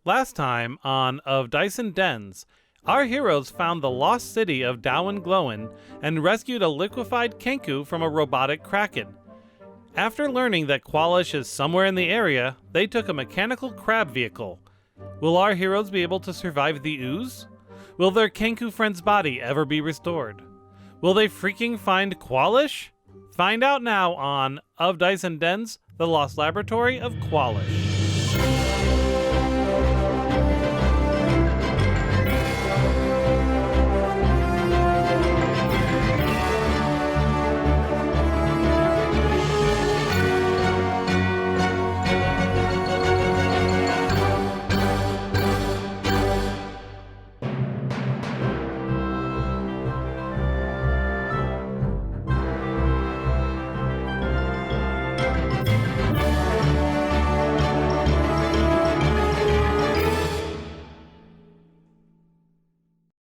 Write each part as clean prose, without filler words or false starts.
Last time on Of Dice and Dens, our heroes found the lost city of Daoine Gloine and rescued a liquefied Kenku from a robotic kraken. After learning that Qualish is somewhere in the area, they took a mechanical crab vehicle. Will our heroes be able to survive the ooze? Will their Kenku friend's body ever be restored? Will they freaking find Qualish? Find out now on Of Dice and Dens, The Lost Laboratory of Qualish.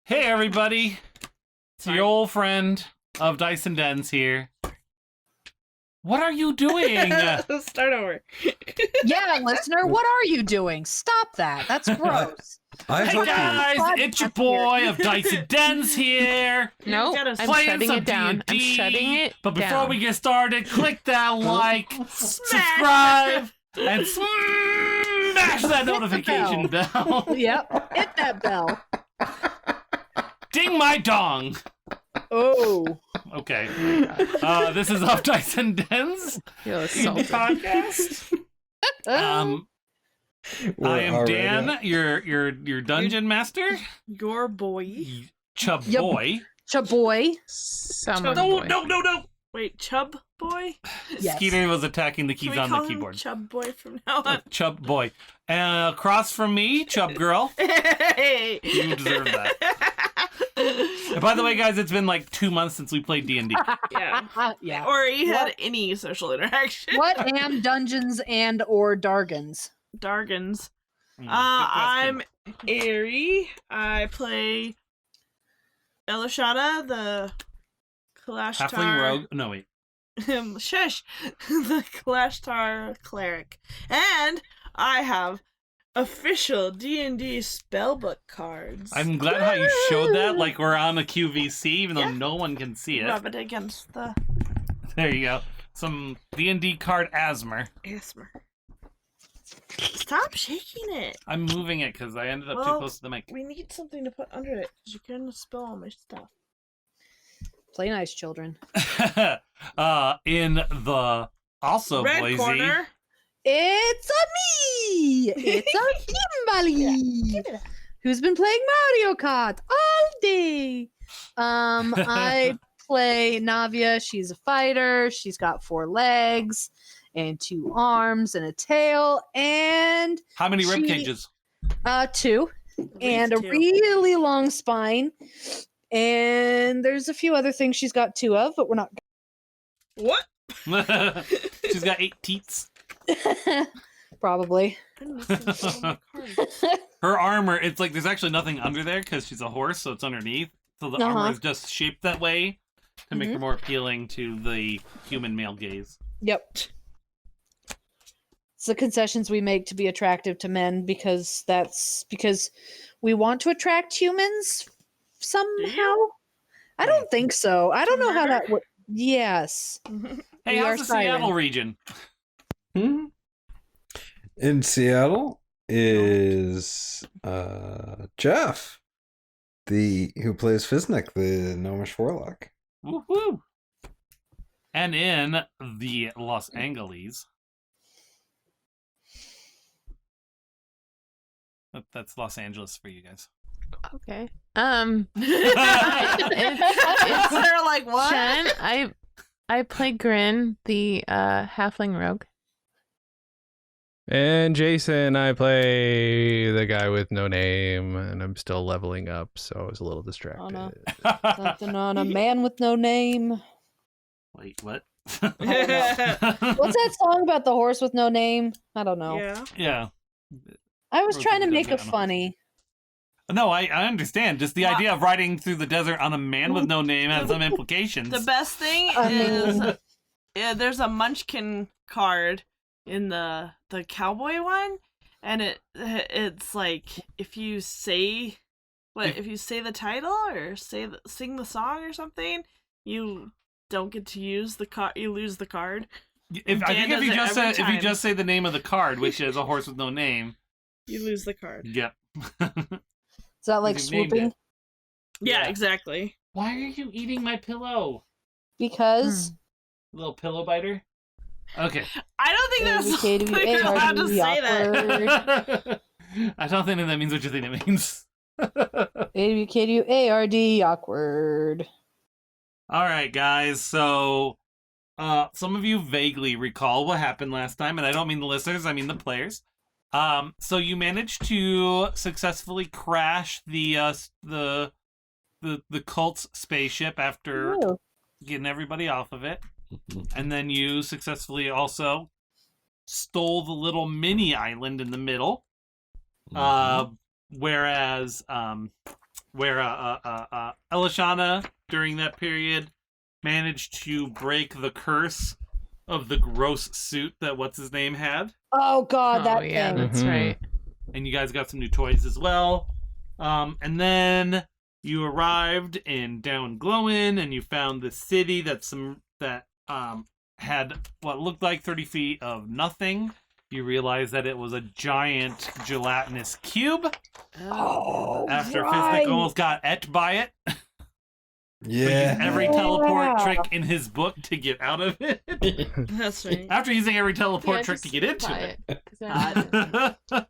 Hey everybody, it's your old friend of Dice and Dens here. What are you doing? Start over. Yeah, listener, what are you doing? Stop that. That's gross. Hey guys, it's your boy of Dice and Dens here. No, I'm shutting it down. I'm shutting it But before down. we get started, click that like, subscribe, and smash that notification bell. Yep, hit that bell. Ding my dong. Oh. Okay. This is Of Dice and Dens Feel assaulted. podcast. I am Dan, your dungeon master. Your boy. Chub Yep. boy. Chaboy. Some No. Wait, Chub Boy? Yes. Skeeter was attacking the Can keys we on call the him keyboard. Chub Boy from now on? Chub boy. Across from me, Chub girl. Hey! You deserve that. And by the way, guys, it's been like 2 months since we played D&D. Yeah. Yeah. Or he had What? any social interaction. What am Dungeons and or Dargans? Dargans. Good question. I'm Aerie. I play Elishada, the Kalashtar. Halfling rogue. No, wait. Shush! The Kalashtar cleric. And I have official D&D spellbook cards. I'm glad how you showed that like we're on a QVC, even though Yeah. no one can see it. Rub it against the There you go. Some D&D card asthma. ASMR. Stop shaking it. I'm moving it because I ended up too Well, close to the mic. We need something to put under it because you're going to spill all my stuff. Play nice, children. In the also Red Blazy. corner. It's a me! It's a Kimberly! Who's been playing Mario Kart all day. I play Navia. She's a fighter. She's got 4 legs and 2 arms and a tail and How many rib She- cages? 2 and a two. really long spine. And there's a few other things she's got 2 of, but we're not. What? She's got 8 teats. Probably. I'm missing all my cards. Her armor, it's like there's actually nothing under there because she's a horse, so it's underneath. So the Uh-huh. armor is just shaped that way to make Mhm. her more appealing to the human male gaze. Yep. It's the concessions we make to be attractive to men because we want to attract humans somehow. I don't think so. I don't know how that works. Yes. Hey, We how's are the siren. Seattle region? In Seattle is Jeff, who plays Fiznik, the gnomish warlock. Woohoo! And in the Los Angeles. That's Los Angeles for you guys. Okay. They're like, what? Shen, I play Grin, the halfling rogue. And Jason, I play the guy with no name, and I'm still leveling up, so I was a little distracted. Oh, no. Something on a man with no name. Wait, what? What's that song about the horse with no name? I don't know. Yeah. Yeah. I was Rosie trying to does make that, it I don't- funny. No, I understand. Just the Well- idea of riding through the desert on a man with no name has some implications. The best thing I is mean- there's a Munchkin card in the cowboy one, and it's like if you say if you say the title or sing the song or something, you don't get to use the card. You lose the card. If you just say the name of the card, which is a horse with no name, you lose the card. Yep. Is that like You've named swooping? it. Yeah, Yeah. exactly. Why are you eating my pillow? Because Little pillow biter? Okay. I don't think that's ABKWA you're allowed to say that. awkward. I don't think that means what you think it means. ABKWARD awkward. All right, guys. So, some of you vaguely recall what happened last time, and I don't mean the listeners, I mean the players. So you managed to successfully crash the cult's spaceship after Ooh. getting everybody off of it, and then you successfully also stole the little mini island in the middle. Whereas Elishana during that period managed to break the curse of the gross suit that what's his name had, Oh god, that yeah, thing. that's Mhm. right. and you guys got some new toys as well. And then you arrived in Daoine Gloine, and you found the city that had what looked like 30 feet of nothing. You realized that it was a giant gelatinous cube. Oh, After right. Fiznik almost got et by it. Yeah. Used every teleport trick in his book to get out of it. That's right. After using every teleport Yeah, trick just to get into buy it. 'cause I-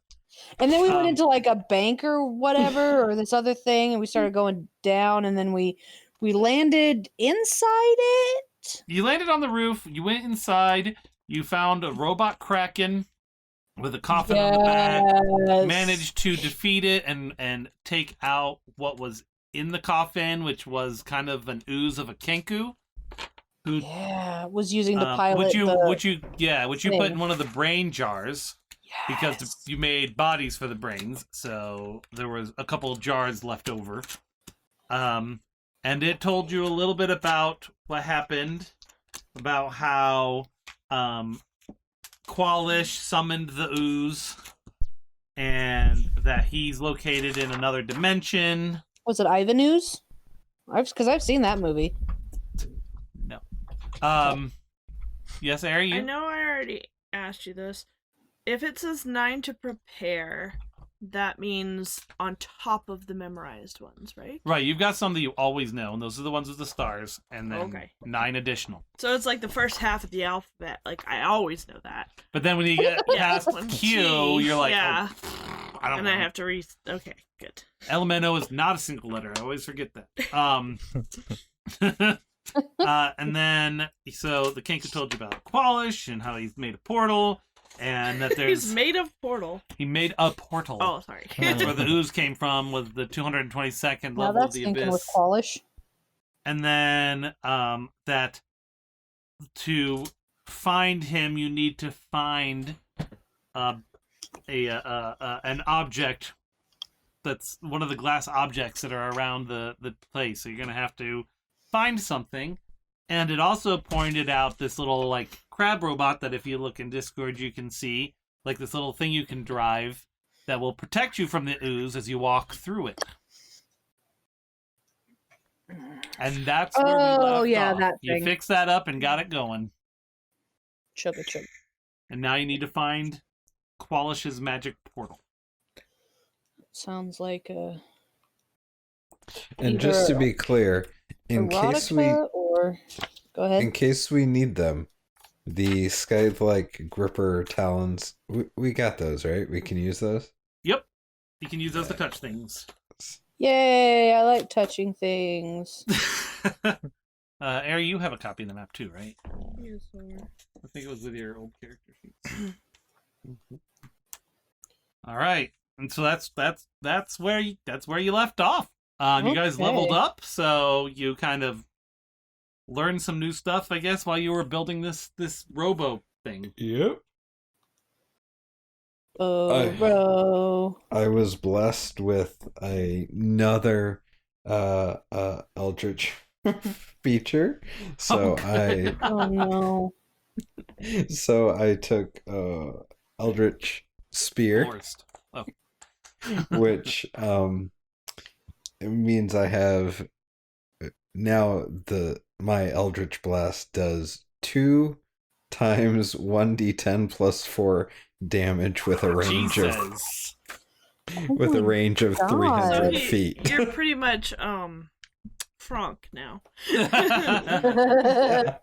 And then we went Um, into like a bank or whatever, or this other thing, and we started going down, and then we landed inside it. You landed on the roof. You went inside. You found a robot kraken with a coffin on the back. Yes. Managed to defeat it and take out what was in the coffin, which was kind of an ooze of a kenku. Who Yeah, was using the pilot. which you thing. put in one of the brain jars. Because Yes. you made bodies for the brains, so there was a couple of jars left over. And it told you a little bit about what happened, about how Qualish summoned the ooze, and that he's located in another dimension. Was it Ivanhoe's? Because I've seen that movie. No. Yes, Ari, I you? know I already asked you this. If it says 9 to prepare, that means on top of the memorized ones, right? Right, you've got some that you always know, and those are the ones with the stars, and then Okay. 9 additional. So it's like the first half of the alphabet. Like, I always know that. But then when you get Yeah, past one Q, T, you're like, yeah. oh, I don't And know. I have to Okay, good. Elemento is not a single letter. I always forget that. And then, so the Kenku told you about Qualish and how he's made a portal, and that there's... He's made of portal. He made a portal. Oh, sorry. And that's where the ooze came from, was the 222nd Now level of that's the thinking with Abyss. Qualish. And then that to find him, you need to find an object that's one of the glass objects that are around the place. So you're gonna have to find something. And it also pointed out this little like crab robot that if you look in Discord you can see, like this little thing you can drive that will protect you from the ooze as you walk through it. And that's where we left Oh, yeah, off. that You thing. fixed that up and got it going. Chugga chugga. And now you need to find Qualish's magic portal. Sounds like a And just to Either be clear, in case we erotica or go ahead. in case we need them, the scythe-like gripper talons, we got those, right? We can use those. Yep. You can use those to touch things. Yay! I like touching things. Ari, you have a copy of the map too, right? Yes, sir. I think it was with your old character sheets. All right, and so that's where you left off. You guys Okay. leveled up, so you kind of learned some new stuff, I guess, while you were building this robo thing. Yep. Oh, bro. I was blessed with another Eldritch feature, so Oh no. I took Eldritch spear, Forced. Oh. which it means I have now my Eldritch Blast does 2 times 1d10 plus 4 damage with a range of Jesus. with a range of God. 300 You- feet. You're pretty much Frank now. I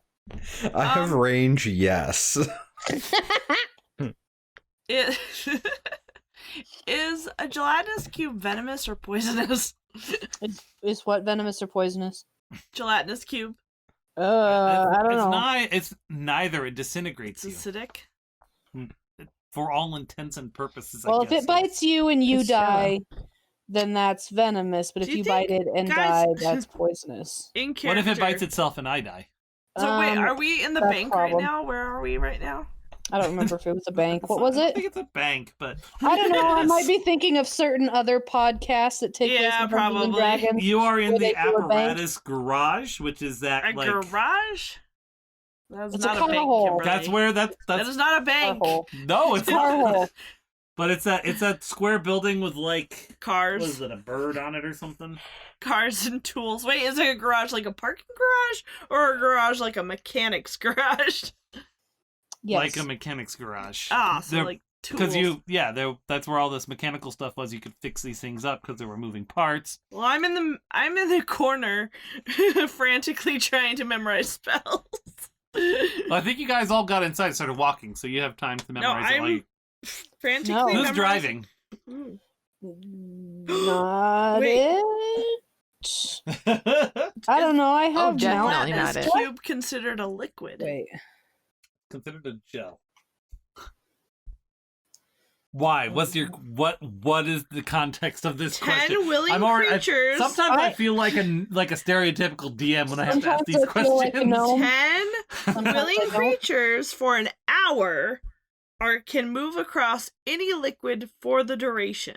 have range, yes. It is a gelatinous cube venomous or poisonous? Is what venomous or poisonous? Gelatinous cube. I don't know. It's neither. It disintegrates It's you. acidic. For all intents and purposes, Well, I if guess. it bites you and you It's Jello. die, then that's venomous. But Do if you you think, bite it and guys- die, that's poisonous. In What character. if it bites itself and I die? So wait, Um, are we in the that's bank problem. right now? Where are we right now? I don't remember if it was a bank. What It's was not- I it? think it's a bank, but I don't know. I might be thinking of certain other podcasts that take place Yeah, in Dungeons and probably. Dragons. You are in Where the they do a bank. apparatus garage, which is that A like garage? That's It's a not a car bank, hole. Kimberly. that's where That that's is not a Car bank. hole. no, it's Car not. hole. But it's a square building with like Cars. what is it, a bird on it or something? Cars and tools. Wait, is it a garage like a parking garage? Or a garage like a mechanic's garage? Yes. Like a mechanic's garage. Ah, so They're- like tools. that's where all this mechanical stuff was. You could fix these things up because they were moving parts. Well, I'm in the corner frantically trying to memorize spells. Well, I think you guys all got inside and started walking, so you have time to memorize it while you... frantically No. Who's memorizing- driving? Not Wait. it. I don't know. I have definitely now. not Is it. cube considered a liquid? Wait. Considered a gel. Why? What's your what is the context of this 10 question? willing creatures. Sometimes I I- feel like a stereotypical DM when I have to ask Sometimes these I feel like a questions. gnome. 10 Sometimes willing I don't. creatures for an hour can move across any liquid for the duration.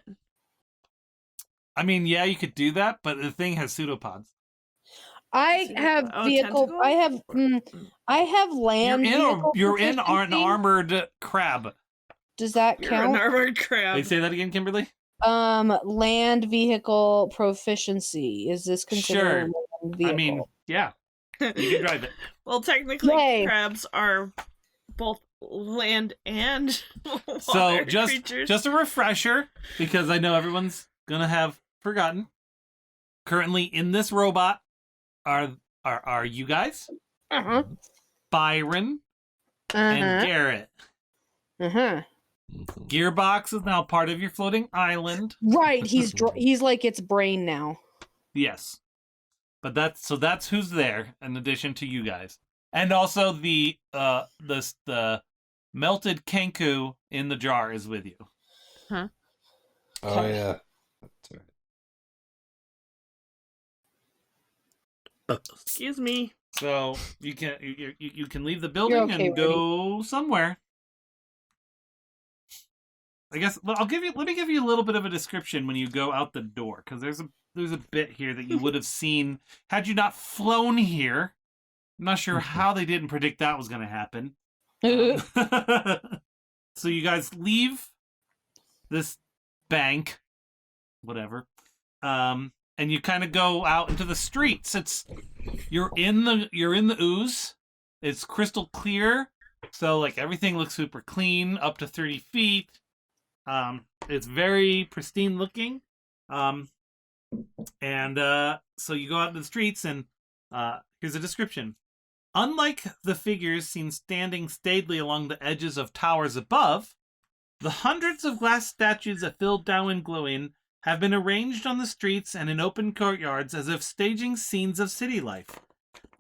I mean, yeah, you could do that, but the thing has pseudopods. I have Oh, vehicle. tentacle? I have land. vehicle You're in an proficiency. armored crab. Does that You're an count? armored crab. They say that again, Kimberly? Land vehicle proficiency. Is this considered Sure. a land vehicle? I mean, yeah, you can drive it. Well, technically, Yay. crabs are both land and So water just creatures. just a refresher, because I know everyone's gonna have forgotten. Currently in this robot are you guys, Uh-huh. Byron Uh-huh. and Garrett. Uh-huh. Gearbox is now part of your floating island. Right. He's like its brain now. Yes, but that's who's there in addition to you guys, and also the melted Kenku in the jar is with you. Oh Okay. yeah. That's right. Excuse me. So you can leave the building okay, and go somewhere. I guess let me give you a little bit of a description when you go out the door, because there's a bit here that you would have seen had you not flown here. I'm not sure how they didn't predict that was going to happen. So you guys leave this bank, whatever, and you kind of go out into the streets. You're in the ooze. It's crystal clear, so like everything looks super clean, up to 30 feet. It's very pristine looking. So you go out into the streets, and here's a description. Unlike the figures seen standing staidly along the edges of towers above, the hundreds of glass statues that fill Daoine Gloine have been arranged on the streets and in open courtyards as if staging scenes of city life.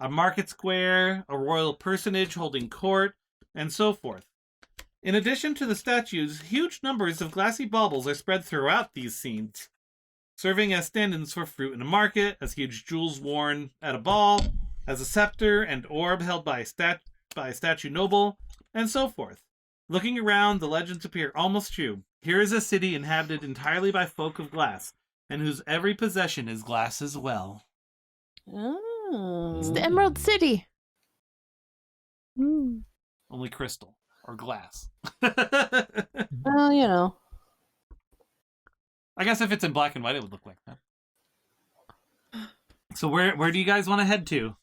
A market square, a royal personage holding court, and so forth. In addition to the statues, huge numbers of glassy baubles are spread throughout these scenes, serving as stand-ins for fruit in a market, as huge jewels worn at a ball, as a scepter and orb held by a statue noble, and so forth. Looking around, the legends appear almost true. Here is a city inhabited entirely by folk of glass, and whose every possession is glass as well. Oh. It's the Emerald City. Only crystal. or glass. Well, you know. I guess if it's in black and white, it would look like that. So where do you guys want to head to?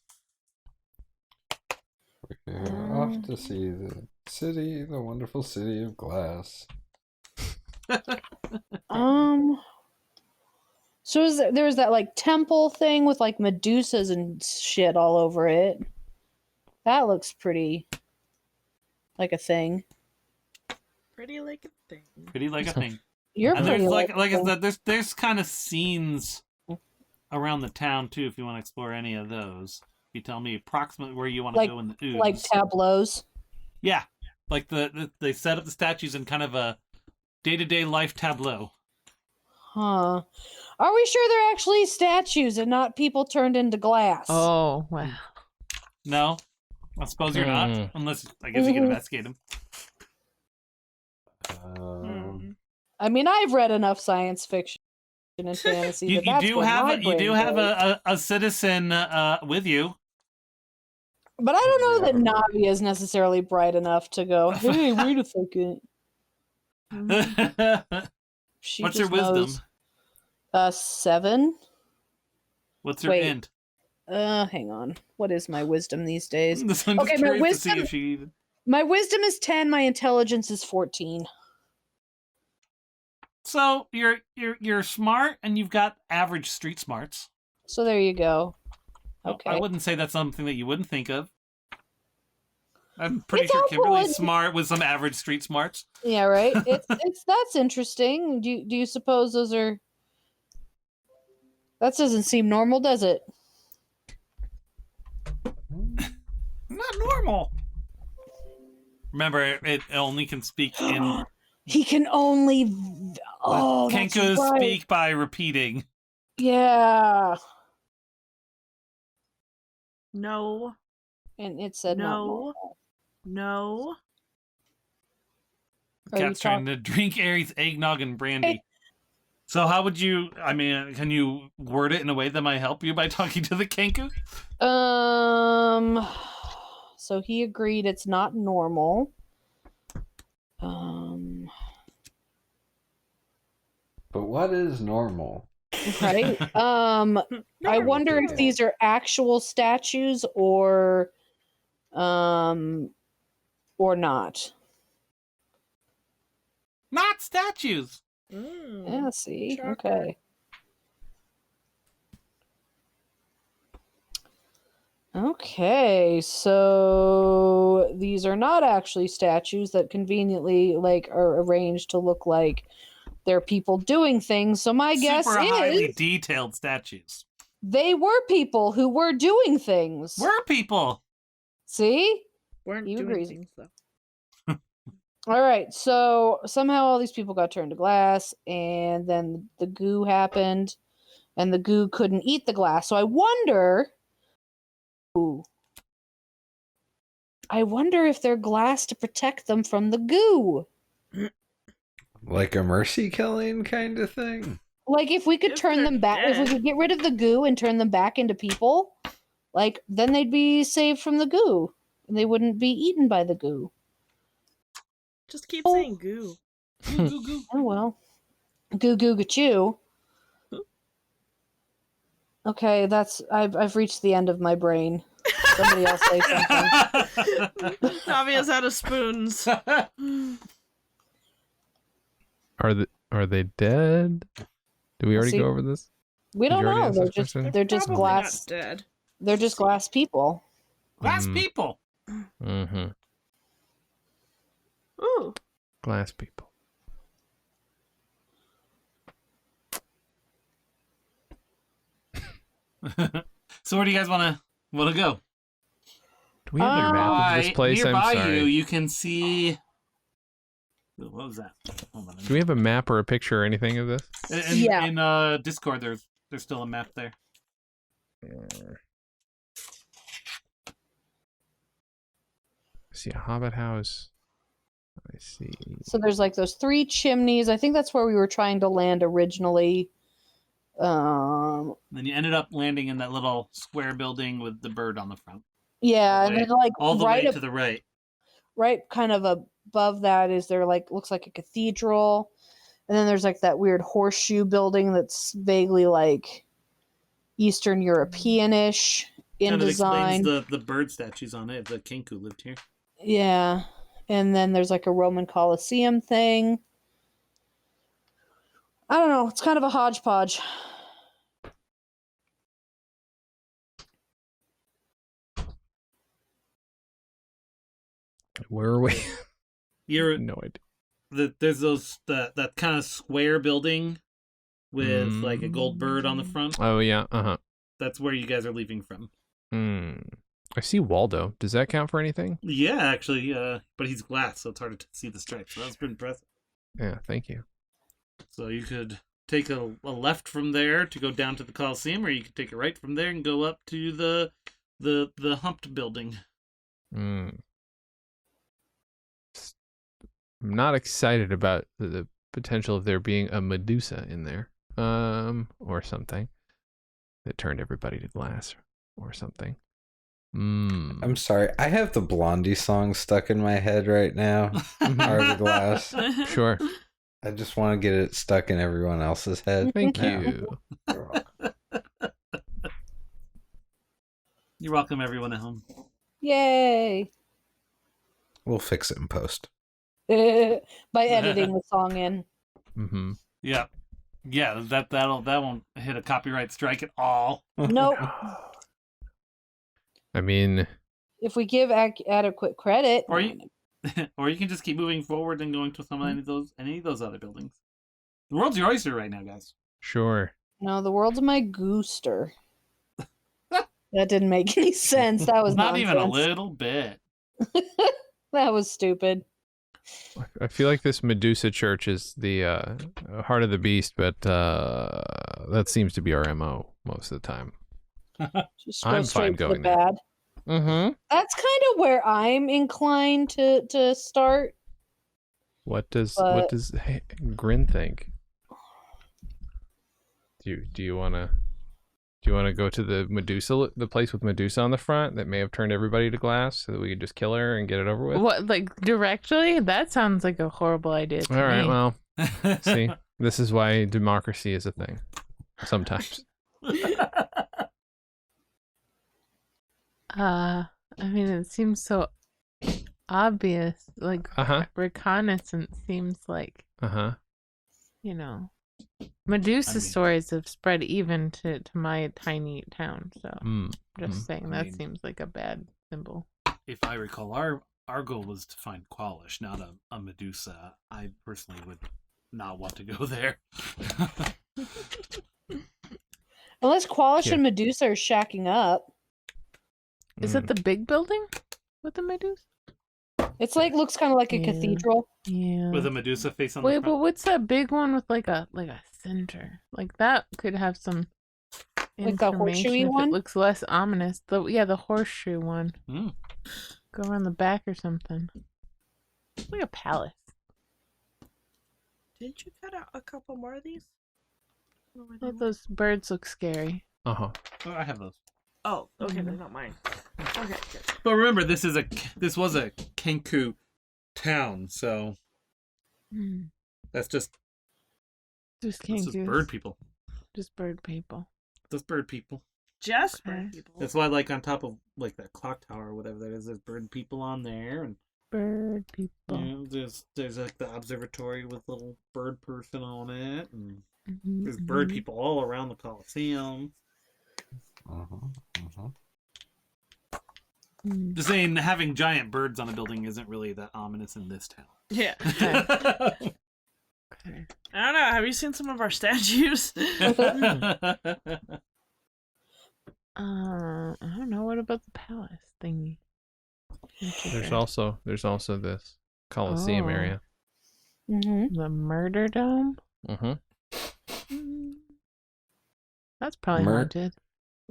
We're off to see the city, the wonderful city of glass. So there was that like temple thing with like Medusas and shit all over it. That looks pretty like a thing. Pretty like a thing. Pretty like a thing. You're And pretty there's like like a I thing. said, there's kind of scenes around the town too. If you want to explore any of those, you tell me approximately where you want to go in the ooze. Like tableaus. Yeah, like they set up the statues in kind of a day-to-day life tableau. Huh. Are we sure they're actually statues and not people turned into glass? Oh, wow. No, I suppose you're not, unless I guess you can investigate them. I mean, I've read enough science fiction and fantasy. You that's do where my have you do brain have goes. a citizen with you. But I don't know that Navi is necessarily bright enough to go, hey, wait a second. She What's your just knows. wisdom? 7. What's your Wait. int? Hang on. What is my wisdom these days? I'm just Okay, my curious to see wisdom- if she even... My wisdom is 10, my intelligence is 14. So you're smart and you've got average street smarts. So there you go. Okay. I wouldn't say that's something that you wouldn't think of. I'm pretty It's sure helpful Kimberly's in- smart with some average street smarts. Yeah, right. It's that's interesting. Do you suppose those are? That doesn't seem normal, does it? Not normal. Remember, it only can speak in... He can only. Oh, that's Kenku right. speak by repeating. Yeah. No. And it said not No. normal. No. Are you Cat's trying to drink Aries eggnog and brandy. So how would you... I mean, can you word it in a way that might help you by talking to the Kenku? So he agreed it's not normal. But what is normal? Right. I wonder if these are actual statues or not. Not statues. Yeah, see. Shocker. Okay. Okay, so these are not actually statues that conveniently like are arranged to look like they're people doing things. So my guess Super highly is detailed statues. they were people who were doing things. We're people. See? Weren't You doing agree. things though. All right, so somehow all these people got turned to glass, and then the goo happened, and the goo couldn't eat the glass. So I wonder if they're glass to protect them from the goo. Like a mercy killing kind of thing? Like if we could If turn they're them back, if we dead. could get rid of the goo and turn them back into people, like then they'd be saved from the goo, and they wouldn't be eaten by the goo. Just keep Oh. saying goo. Goo, goo, goo. Oh well, goo goo gachoo. Okay, I've reached the end of my brain. Somebody else say something. Navia's out of spoons. Are they dead? Did we already See, go over this? We Did don't you already know. ask They're this just question? they're just Probably glass. not dead. They're just glass people. Glass people. Mm-hmm. Ooh. Glass people. So where do you guys want to go? Do we have a map of this place? I'm Nearby sorry. you can see... What was that? Hold on. Do we have a map or a picture or anything of this? Yeah. In Discord, there's still a map there. I see a hobbit house. I see. So there's like those 3 chimneys. I think that's where we were trying to land originally. Then you ended up landing in that little square building with the bird on the front. Yeah, All the and way- then like All the right way up, to the right. right kind of above that is there like looks like a cathedral, and then there's like that weird horseshoe building that's vaguely like Eastern European-ish in Kind of design. explains the bird statues on it. The Kenku lived here. Yeah, and then there's like a Roman Colosseum thing. I don't know. It's kind of a hodgepodge. Where are we? You're No idea. there's that kind of square building with like a gold bird on the front. Oh yeah. That's where you guys are leaving from. I see Waldo. Does that count for anything? Yeah, actually, but he's glass, so it's harder to see the stripes. So that's pretty impressive. Yeah. Thank you. So you could take a left from there to go down to the Coliseum, or you could take a right from there and go up to the humped building. I'm not excited about the potential of there being a Medusa in there, or something that turned everybody to glass, or something. I'm sorry. I have the Blondie song stuck in my head right now. Heart of Glass. Sure. I just want to get it stuck in everyone else's head. Thank now. you. You're welcome, everyone at home. Yay! We'll fix it in post. By editing the song in. Mm-hmm. Yeah, that won't hit a copyright strike at all. Nope. I mean, If we give adequate credit, Or you can just keep moving forward and going to any of those other buildings. The world's your oyster right now, guys. sure. no, the world's my gooster. That didn't make any sense. That was Not even a nonsense. little bit. That was stupid. I feel like this Medusa church is the heart of the beast, but that seems to be our MO most of the time. Just go I'm fine straight to the going there. bad. Mm-hmm. That's kind of where I'm inclined to start. What does But- Grin think? Do you wanna go to the Medusa, the place with Medusa on the front that may have turned everybody to glass, so that we could just kill her and get it over with? What, like directly? That sounds like a horrible idea to All right, me. well, see, this is why democracy is a thing. Sometimes. I mean, it seems so obvious. Like Uh-huh. reconnaissance seems like, Uh-huh. Medusa I mean- stories have spread even to my tiny town. So Mm. just saying I that mean- seems like a bad symbol. If I recall, our goal was to find Qualish, not a Medusa. I personally would not want to go there. Unless Qualish Yeah. and Medusa are shacking up. Is it the big building with the Medusa? It's like looks kind of like a Yeah. cathedral. Yeah. With a Medusa face on Wait, the but front. what's that big one with like a center? Like that could have some Like the information horseshoey if one? it looks less ominous. The horseshoe one. Mm. Go around the back or something. It's like a palace. Didn't you cut out a couple more of these? Where were they Oh, at? those birds look scary. Uh-huh. Oh, I have those. Oh, okay, they're not mine. Okay, good. But remember, this was a Kenku town, so that's just Just that's can't just bird people. Just bird people. Just bird people. Just Okay. bird people. That's why, like, on top of like that clock tower or whatever that is, there's bird people on there, and Bird people. there's like the observatory with little bird person on it, and Mhm, there's bird mhm. people all around the Coliseum. Mm. Just saying, having giant birds on a building isn't really that ominous in this town. Yeah. Okay. I don't know. Have you seen some of our statues? I don't know. What about the palace thingy? There's also this Coliseum Oh. area. Mm-hmm. The murder dome. Mm-hmm. Mm. That's probably Mur- haunted.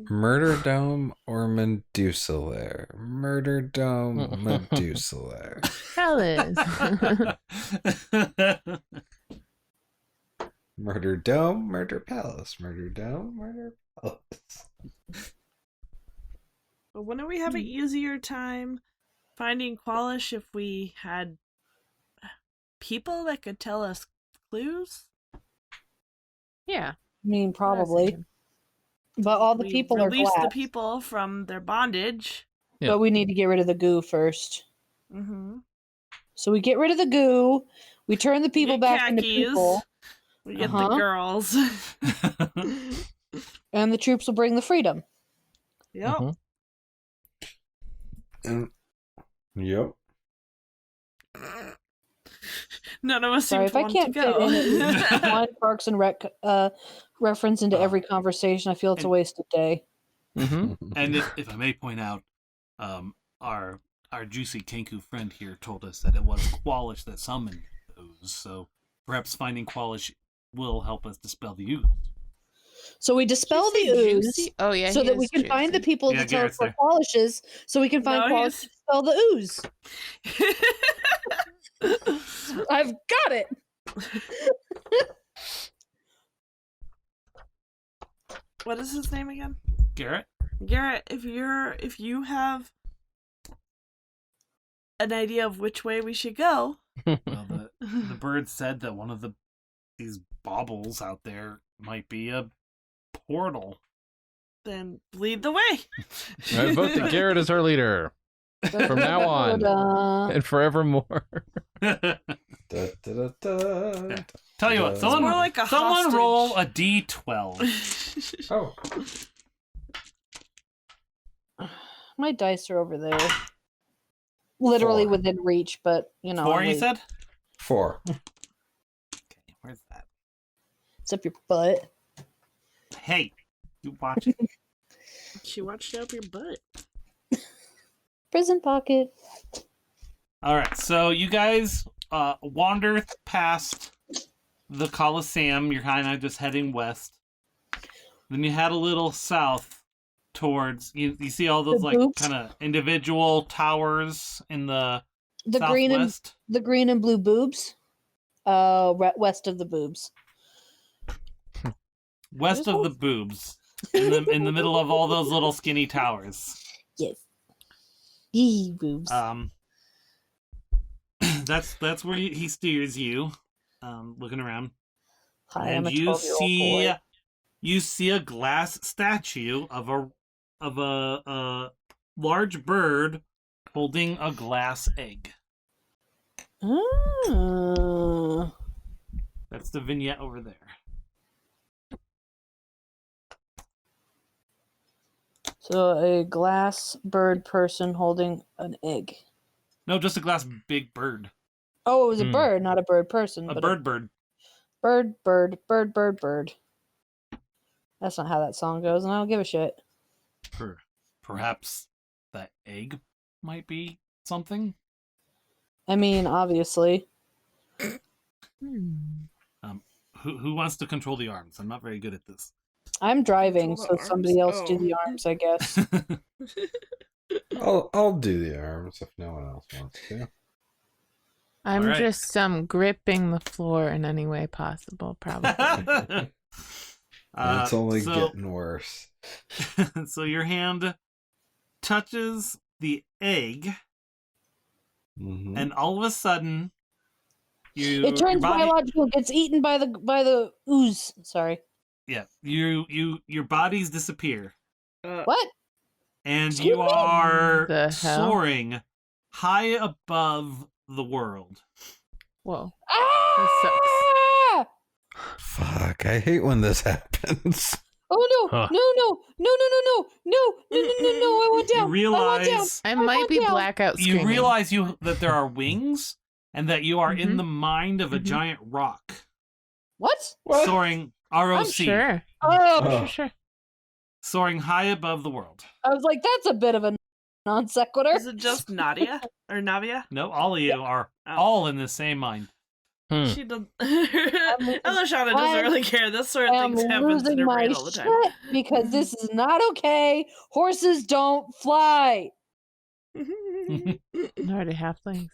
Murder Dome or Medusa Lair? Murder Dome, Medusa Lair. Palace. Murder Dome, Murder Palace. Murder Dome, Murder Palace. But wouldn't we have an easier time finding Qualish if we had people that could tell us clues? Yeah. I mean, probably. But all the We people are release glass. the people from their bondage. Yeah. But we need to get rid of the goo first. Mm-hmm. So we get rid of the goo. We turn the people get back into khakis. people. We get the Uh-huh. girls. And the troops will bring the freedom. Yep. Mhm. And, yep. None of us Sorry, seem if to I want can't to fit go. in at least one Parks and Rec reference into every conversation, I feel it's a and- wasted day. Mhm. And if I may point out, our juicy Kenku friend here told us that it was Qualish that summoned the ooze, so perhaps finding Qualish will help us dispel the ooze. So we dispel the ooze Juicy? Oh yeah. so he that we is can find the juicy. people Yeah, to tell us Garrett's where Qualish is, so we can find No, Qualish he's- to dispel the ooze. I've got it. What is his name again? Garrett? Garrett, if you have an idea of which way we should go, Well, the bird said that one of these baubles out there might be a portal. then lead the way. I vote that Garrett is our leader from now on and forevermore. Da, da, da, da. Tell you what, It's someone more like a hostage. roll a d12. Oh, My dice are over there. Literally 4. within reach, but you know. 4, you wait. said? 4. Okay, where's that? It's up your butt. Hey, you watch it. She watched out your butt. Prison pocket. All right, so you guys wander past the Coliseum. You're kind of just heading west. Then you head a little south towards you see all those The like boobs? kind of individual towers in the The southwest. green and blue boobs. West of the boobs. West of the boobs, in the middle of all those little skinny towers. Yes. Yee boobs. That's where he steers you, looking around, Hi, I'm and a you 12-year-old boy. see a glass statue of a large bird holding a glass egg. Ah. That's the vignette over there. So a glass bird person holding an egg. No, just a glass big bird. Oh, it was a Hmm. bird, not a bird person. A but bird. Bird. That's not how that song goes, and I don't give a shit. Perhaps that egg might be something. I mean, obviously. Who wants to control the arms? I'm not very good at this. I'm driving, Control so the somebody arms? else do the arms, I guess. I'll do the arms if no one else wants to. I'm All right. just gripping the floor in any way possible, probably. And it's only so, getting worse. so your hand touches the egg, Mhm. and all of a sudden, It your turns body, biological, gets eaten by the ooze. Sorry. yeah, your bodies disappear, What? and Excuse you me? are The hell? soaring high above the world. Whoa. Ah! Fuck, I hate when this happens. Oh no! Huh. No! I want You down. I want down. realize I might be down. blackout you screaming. realize that there are wings, and that you are in Mhm. the mind of a Mhm. giant rock What? soaring ROC, I'm sure. Oh, Sure. soaring high above the world. I was like, that's a bit of a non sequitur. Is it just Nadia or Navia? No, all of you are Oh. all in the same mind. She does. Alashana doesn't I'm- really care. This sort of I'm thing happens in losing her my brain all the time. shit because this is not okay. Horses don't fly. Nor do halflings.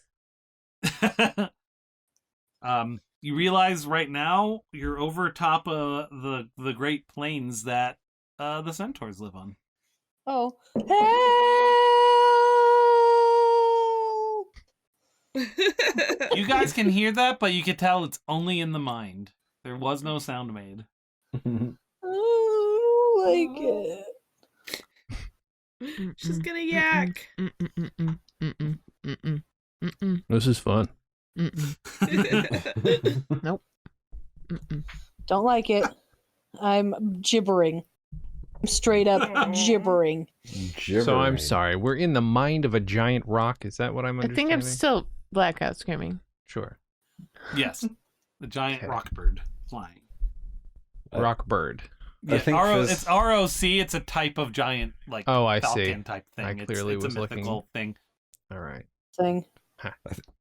You realize right now you're over top of the Great Plains that the centaurs live on. Oh, You guys can hear that, but you can tell it's only in the mind. There was no sound made. Oh, like it. She's gonna yak. This is fun. Nope. Don't like it. I'm gibbering. I'm straight up gibbering. So I'm sorry. We're in the mind of a giant rock. Is that what I'm I understanding? think I'm still blackout screaming. Sure. Yes. The giant Okay. rock bird flying. Rock bird. I think it's ROC. It's a type of giant, like, Oh, I see. falcon type thing. I clearly it's was a mythical looking- thing. All right. Thing.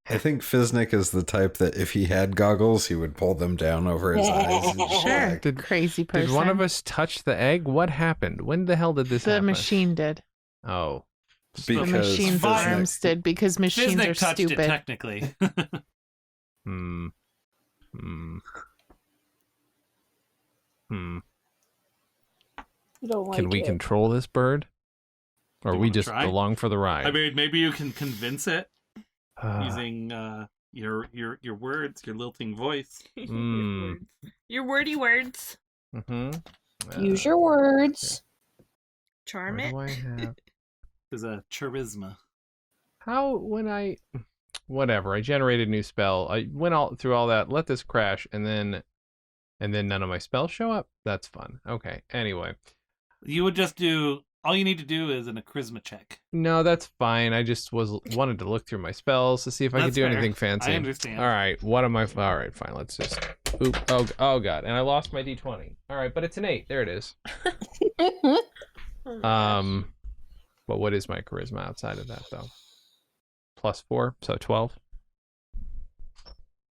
I think Fiznik is the type that if he had goggles, he would pull them down over his eyes. And just Sure. like, Did- Crazy person. Did one of us touch the egg? What happened? When the hell did this The happen? machine did. Oh. The Because machine's Fiznik- arms did because machines Fiznik are touched stupid. it technically. Hmm. Hmm. Hmm. You don't like Can we it. control this bird? Or You we wanna just try? along for the ride? I mean, maybe you can convince it Ah, using your words, your lilting voice. Mm. Your wordy words. mhm. Use your words. Charm Where it. do I have? There's a charisma. How when I whatever, I generated a new spell. I went all through all that, let this crash, and then none of my spells show up. That's fun. Okay. Anyway. You would just do. All you need to do is a charisma check. No, that's fine. I just wanted to look through my spells to see if I could That's do fair. anything fancy. I understand. All right. What am I? All right, fine. Let's just. Oop. Oh god. And I lost my d20. All right, but it's an 8. There it is. But what is my charisma outside of that though? +4, so 12.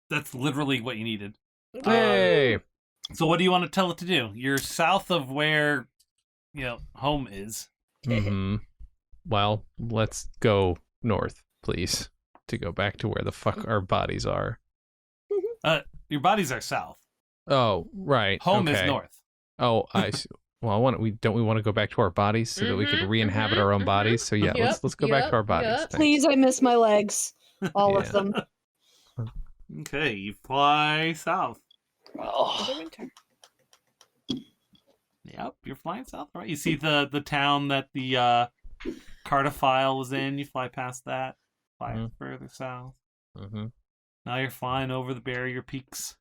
That's literally what you needed. Hey. So what do you want to tell it to do? You're south of where, home is. Mm-hmm. Well, let's go north, please, to go back to where the fuck our bodies are. Your bodies are south. Oh, right. Home okay. is north. Oh, I see. Well, we want to go back to our bodies so that we could re-inhabit our own bodies. So yeah, Yep, let's go back yep, to our bodies. yep. Thanks. Please, I miss my legs. All of Yeah. them. Okay, you fly south. Oh. Winter. Yep, you're flying south, right? You see the town that the Cardophile was in. You fly past that. Fly further south. Mm-hmm. Now you're flying over the barrier peaks.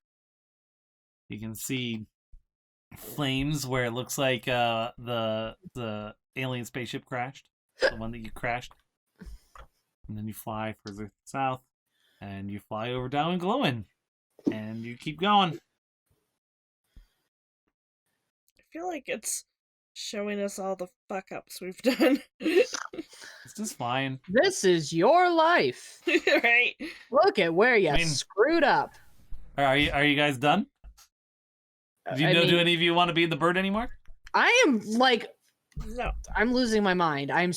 You can see flames where it looks like the alien spaceship crashed, the one that you crashed. And then you fly further south, and you fly over Daoine Gloine, and you keep going. I feel like it's showing us all the fuck ups we've done. It's just flying. This is your life. Right? Look at where you I mean- screwed up. Are you guys done? Do I mean, any of you want to be the bird anymore? I am like, No. I'm losing my mind. I'm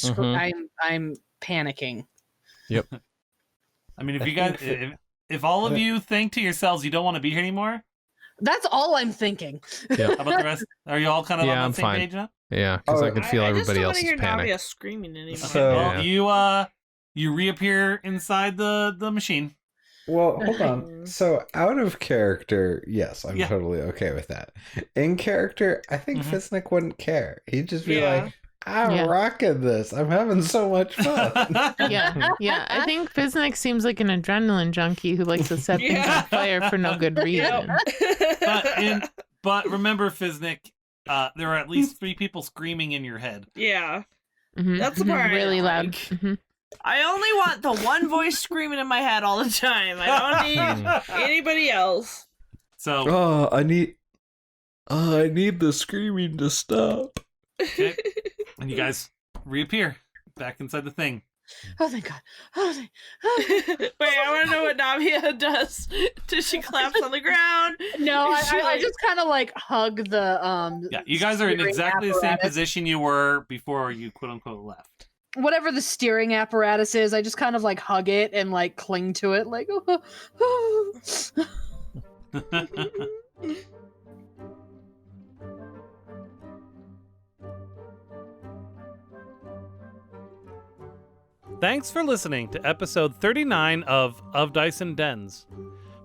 I'm panicking. I mean, if I you guys, think if all of you think to yourselves you don't want to be here anymore, That's all I'm thinking. Yeah. how about the rest? Are you all kind of Yeah, on I'm the same fine. page now? Yeah, because I Oh, can feel everybody I else's just don't want to panic. hear Navia screaming anymore. So- Well, you reappear inside the machine. Well, hold on. So, out of character, yes, I'm Yeah. totally okay with that. In character, I think Mhm. Fiznik wouldn't care. He'd just be Yeah. like, I'm Yeah. rocking this. I'm having so much fun. Yeah. I think Fiznik seems like an adrenaline junkie who likes to set things Yeah. on fire for no good reason. But remember, Fiznik, there are at least 3 people screaming in your head. Yeah. Mhm, That's the mhm, part I really don't loud. like. Mhm. I only want the one voice screaming in my head all the time. I don't need anybody else. So Oh, I need the screaming to stop. okay, and you guys reappear back inside the thing. Oh, thank God. Oh, Wait, I want to know what Navia does. Does she collapse on the ground? No, Is she I like- just kind of like hug the Yeah, you guys are in steering exactly the same apparatus. position you were before you quote unquote left. Whatever the steering apparatus is, I just kind of like hug it and like cling to it, like. Thanks for listening to episode 39 of Dice and Dens.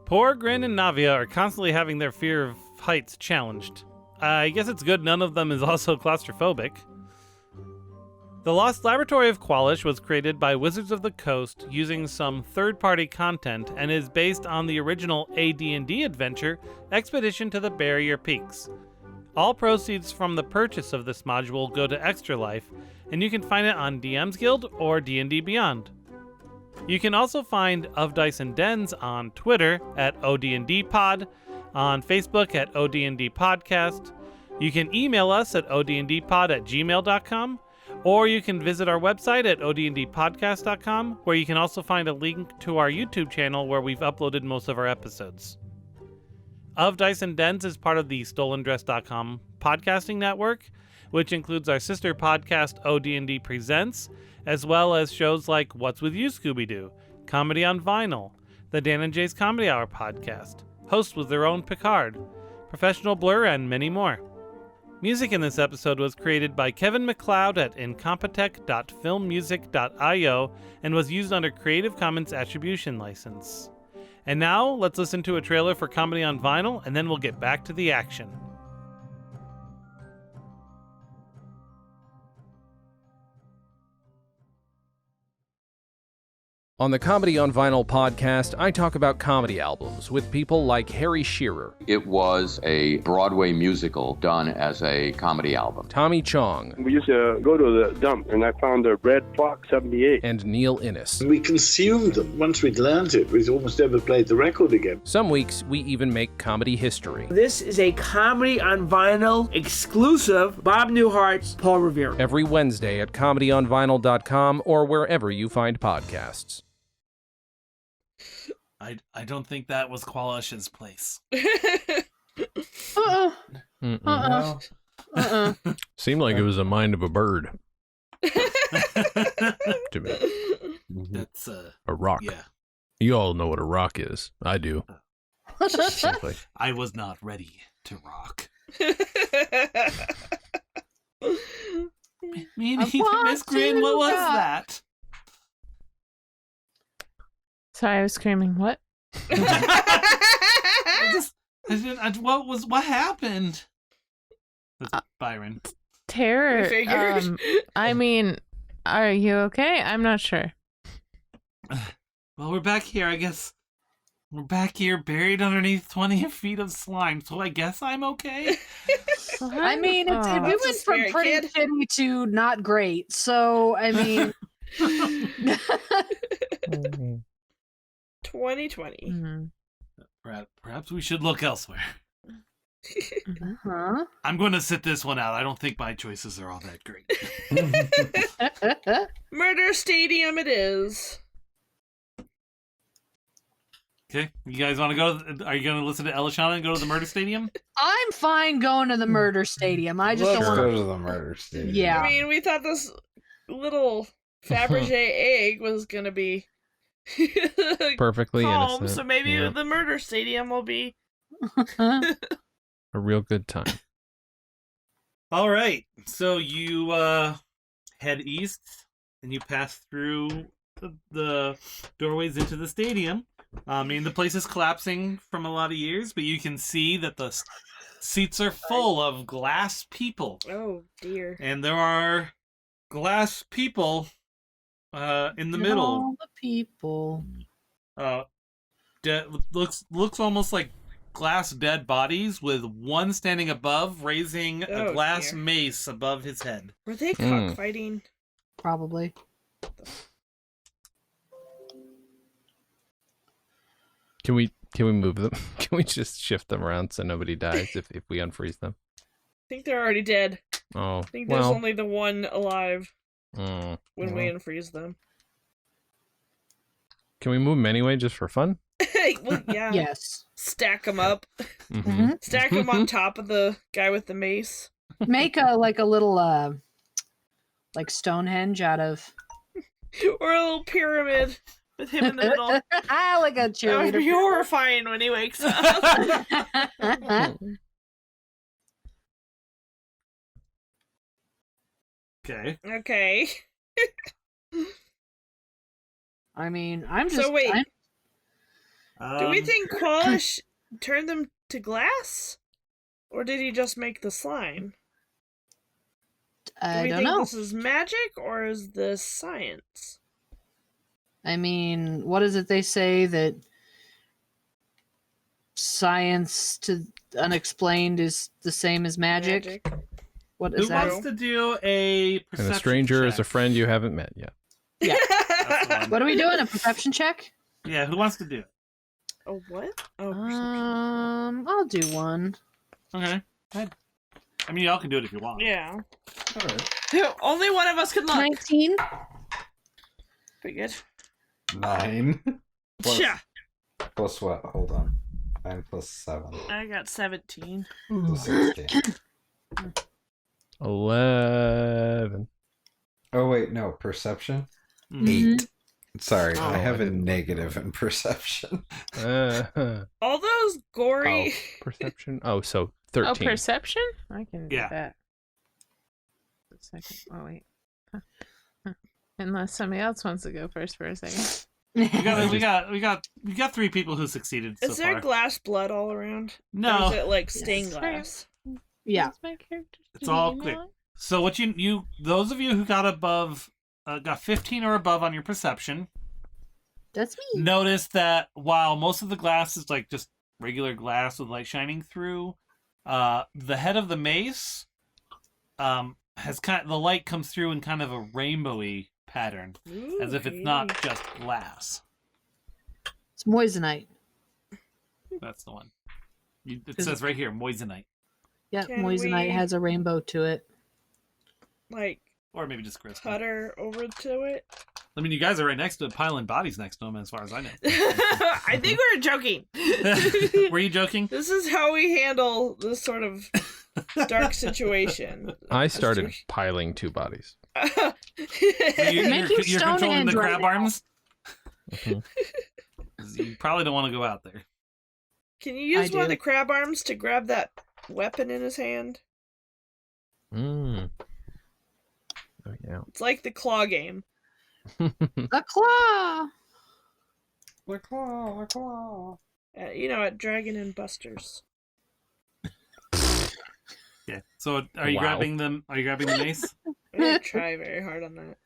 Poor Grin and Navia are constantly having their fear of heights challenged. I guess it's good none of them is also claustrophobic. The Lost Laboratory of Qualish was created by Wizards of the Coast using some third-party content and is based on the original AD&D adventure, Expedition to the Barrier Peaks. All proceeds from the purchase of this module go to Extra Life, and you can find it on DM's Guild or D&D Beyond. You can also find Of Dice and Dens on Twitter at ODNDpod, on Facebook at ODND Podcast. You can email us at odndpod@gmail.com, or you can visit our website at odndpodcast.com, where you can also find a link to our YouTube channel where we've uploaded most of our episodes. Of Dice and Dens is part of the StolenDress.com podcasting network, which includes our sister podcast OD&D Presents, as well as shows like What's With You, Scooby-Doo, Comedy on Vinyl, the Dan and Jay's Comedy Hour podcast, hosts with their own Picard, Professional Blur, and many more. Music in this episode was created by Kevin MacLeod at incompetech.filmmusic.io and was used under Creative Commons Attribution License. And now, let's listen to a trailer for Comedy on Vinyl, and then we'll get back to the action. On the Comedy on Vinyl podcast, I talk about comedy albums with people like Harry Shearer. It was a Broadway musical done as a comedy album. Tommy Chong. We used to go to the dump, and I found a Red Fox 78. And Neil Innes. We consumed them. Once we'd learned it, we almost never played the record again. Some weeks, we even make comedy history. This is a Comedy on Vinyl exclusive Bob Newhart's Paul Revere. Every Wednesday at comedyonvinyl.com or wherever you find podcasts. I don't think that was Qualish's place. Seemed like it was a mind of a bird to me. That's A rock. yeah. You all know what a rock is. I do. Simply. I was not ready to rock. Miss Green, what was that? Sorry, I was screaming, what? What happened? That's Byron. Terror. I figured. I mean, are you okay? I'm not sure. Well, we're back here, I guess. We're back here buried underneath 20 feet of slime, so I guess I'm okay. I mean, we That's a went from spirit, pretty kid. shitty to not great. So, I mean, 2020. Mhm. Perhaps we should look elsewhere. huh? I'm going to sit this one out. I don't think my choices are all that great. Murder Stadium it is. Okay, you guys want to go? Are you going to listen to Elishana and go to the murder stadium? I'm fine going to the murder stadium. I just Let's don't go want to the murder stadium. Yeah. I mean, we thought this little Fabergé egg was gonna be Perfectly calm, innocent. so maybe Yeah. the murder stadium will be. A real good time. All right, so you head east and you pass through the doorways into the stadium. I mean, the place is collapsing from a lot of years, but you can see that the seats are full of glass people. Oh dear. And there are glass people in the middle. All the people. Looks almost like glass dead bodies, with one standing above, raising a Oh, glass dear. mace above his head. Were they cockfighting? Probably. Can we move them? Can we just shift them around so nobody dies if we unfreeze them? I think they're already dead. Oh, I think there's only the one alive oh, when we unfreeze them. Can we move them anyway just for fun? Well, yeah. Yes. Stack them up. Mm-hmm. Stack them on top of the guy with the mace. Make a little like Stonehenge out of Or a little pyramid with him in the middle. like a That would cheerleader. be horrifying when he wakes up. Okay. Okay. I mean, I'm just. So wait, do we Um, think Qualish turned them to glass, or did he just make the slime? Do I we don't think know. this is magic or is this science? I mean, what is it they say that science to unexplained is the same as magic? What is who that? wants to do a perception And a stranger check? is a friend you haven't met yet. Yeah. That's the one. What are we doing? A perception check? Yeah, who wants to do it? Oh, what? Oh, I'll do one. Okay. Go ahead. I mean, y'all can do it if you want. yeah. All right. Only one of us can look. 19. Pretty good. 9. Plus, Yeah. plus what? Hold on. 9 plus 7. I got 17. So 16. 11. Oh, wait, no. Perception? Mhm. 8. Sorry, Oh, I have I a didn't- negative in perception. All those gory. Perception. Oh, so Oh, 13. perception? I can do Yeah. that. A second. Oh, wait. Huh. Unless somebody else wants to go first for a second. We got 3 people who succeeded Is so there far. glass blood all around? Or No, is it like stained Yes. glass? Yeah. What's my character? it's all clear. So what you those of you who got above got 15 or above on your perception, That's me. notice that while most of the glass is like just regular glass with light shining through, the head of the mace has the light comes through in kind of a rainbowy pattern, as if it's not just glass. It's moissanite. That's the one. It Is says right here, moissanite, Yeah, Can moissanite we- has a rainbow to it. Like or maybe just crystal. putter over to it. I mean, you guys are right next to it, piling bodies next to them, as far as I know. I think we're joking. Were you joking? This is how we handle this sort of dark situation. I started piling 2 bodies. So you're Make you controlling the Stonehenge right crab now. arms? Mhm. You probably don't want to go out there. Can you use I one of do. the crab arms to grab that weapon in his hand? Mm. Oh, yeah. It's like the claw game. A claw. The claw, the claw. At Dragon and Buster's. Yeah. So are you Wow. grabbing them? Are you grabbing the mace? I didn't try very hard on that.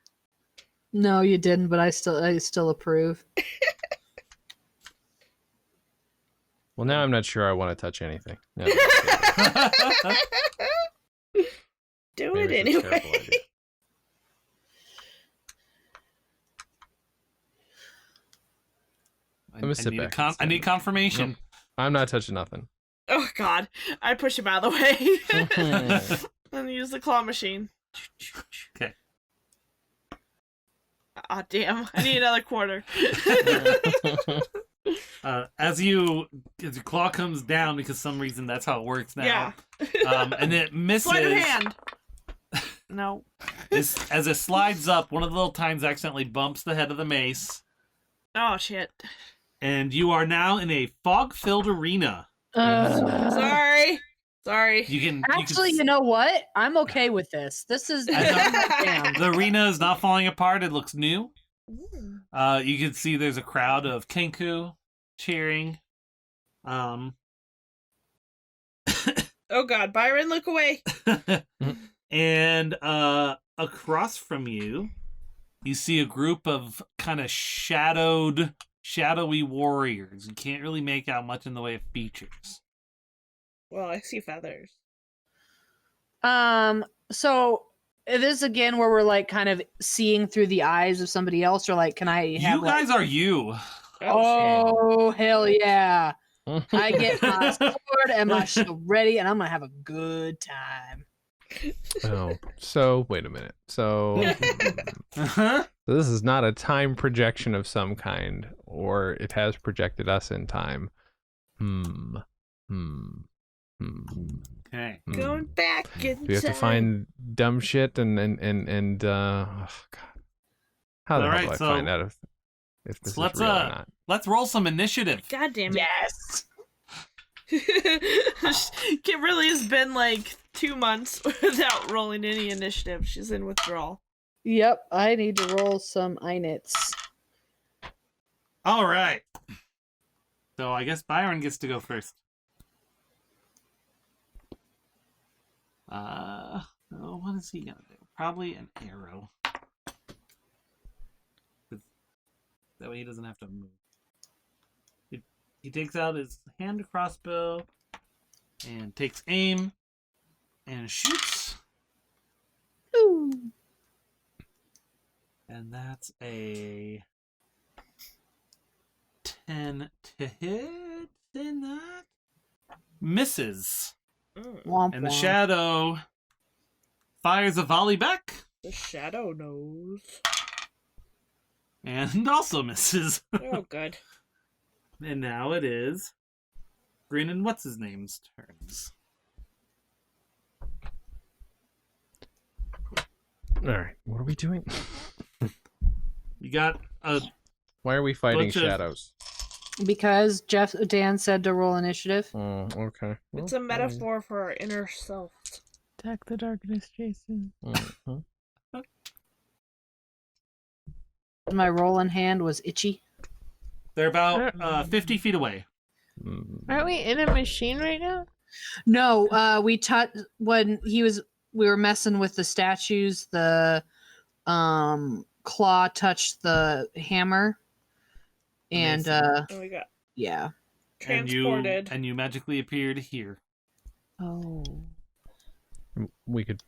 No, you didn't, but I still approve. Well, now I'm not sure I want to touch anything. No, Do maybe it it's a terrible anyway. idea. I'm gonna sit need back I instead. need confirmation. I'm not touching nothing. Oh God! I push him out of the way and use the claw machine. Okay. Ah, damn! I need another quarter. As your claw comes down, because some reason that's how it works now. Yeah. And it misses. Sleight of hand. No. As it slides up, one of the little tines accidentally bumps the head of the mace, Oh shit. and you are now in a fog-filled arena. Sorry. Actually, you know what? I'm okay with this. This is jam. The arena is not falling apart. It looks new. You can see there's a crowd of Kenku cheering. Oh God, Byron, look away. And across from you, you see a group of kind of shadowy warriors. You can't really make out much in the way of features. Well, I see feathers. So it is again where we're like kind of seeing through the eyes of somebody else, or like, can I have You guys are you. Oh hell yeah! I get my sword and my shield ready, and I'm gonna have a good time. Oh, so wait a minute. So this is not a time projection of some kind, or it has projected us in time. Okay. Going back in Do we have to time. find dumb shit and oh God. How the All hell right, do I so- find out if this So let's is real or not? let's roll some initiative. God damn it. Yes. It really has been like 2 months without rolling any initiative. She's in withdrawal. Yep. I need to roll some inits. All right. So I guess Byron gets to go first. What is he gonna do? Probably an arrow. That way he doesn't have to move. He takes out his hand crossbow and takes aim and shoots. Ooh. And that's a 10 to hit. And that misses. Womp And the womp. shadow fires a volley back The shadow knows. and also misses. Oh, good. And now it is Green and what's his name's turns. All right, what are we doing? You got a Why are we fighting Bunch of- shadows? Because Dan said to roll initiative. Oh, okay. It's a metaphor for our inner self. Attack the darkness, Jason. Mhm. My roll in hand was itchy. they're about 50 feet away. Aren't we in a machine right now? No, we when we were messing with the statues, the claw touched the hammer. And And we got yeah. transported. And you magically appeared here. Oh. We could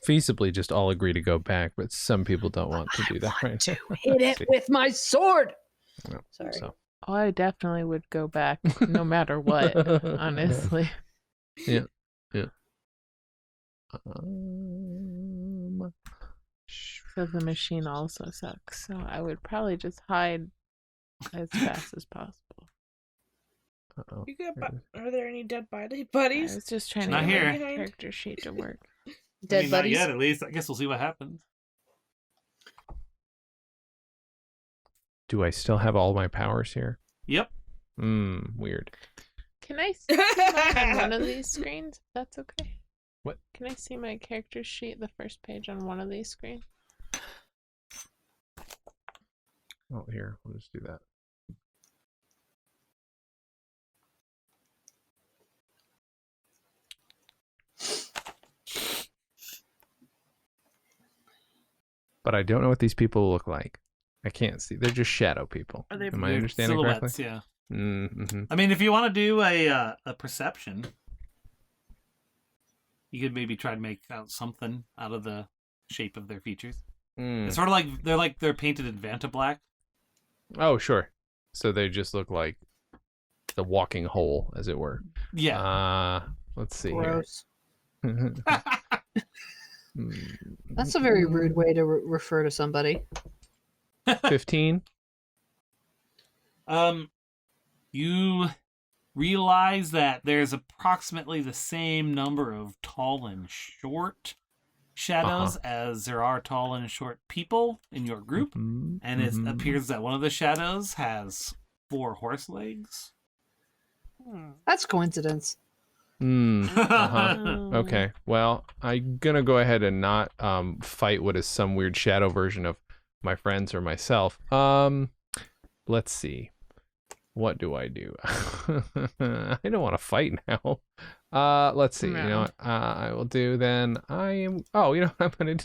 feasibly just all agree to go back, but some people don't want to do that right now. Hit it with my sword. No, Sorry. so. Oh, I definitely would go back no matter what, honestly. Yeah. So the machine also sucks. So I would probably just hide as fast as possible. Uh-oh. You got Here it are there any dead body I buddies? was just trying Not to get here. my character sheet to work. Dead I mean, buddies. Not yet, at least. I guess we'll see what happens. Do I still have all my powers here? Yep. Weird. Can I see mine on one of these screens? That's okay. What? Can I see my character sheet, the first page on one of these screens? Oh, here, we'll just do that. But I don't know what these people look like. I can't see. They're just shadow people. Are they Am I understanding silhouettes? correctly? Yeah. Mm-hmm. I mean, if you want to do a perception, you could maybe try to make out something out of the shape of their features. It's sort of like they're painted in Vanta black. Oh, sure. So they just look like the walking hole, as it were. Yeah. Let's see Gross. here. That's a very rude way to refer to somebody. 15. You realize that there's approximately the same number of tall and short shadows as there are tall and short people in your group, and it appears that one of the shadows has 4 horse legs. That's coincidence. Okay. Well, I'm gonna go ahead and not fight what is some weird shadow version of my friends or myself. Let's see. What do I do? I don't want to fight now. Let's see. No. You know what I will do then? I'm gonna do.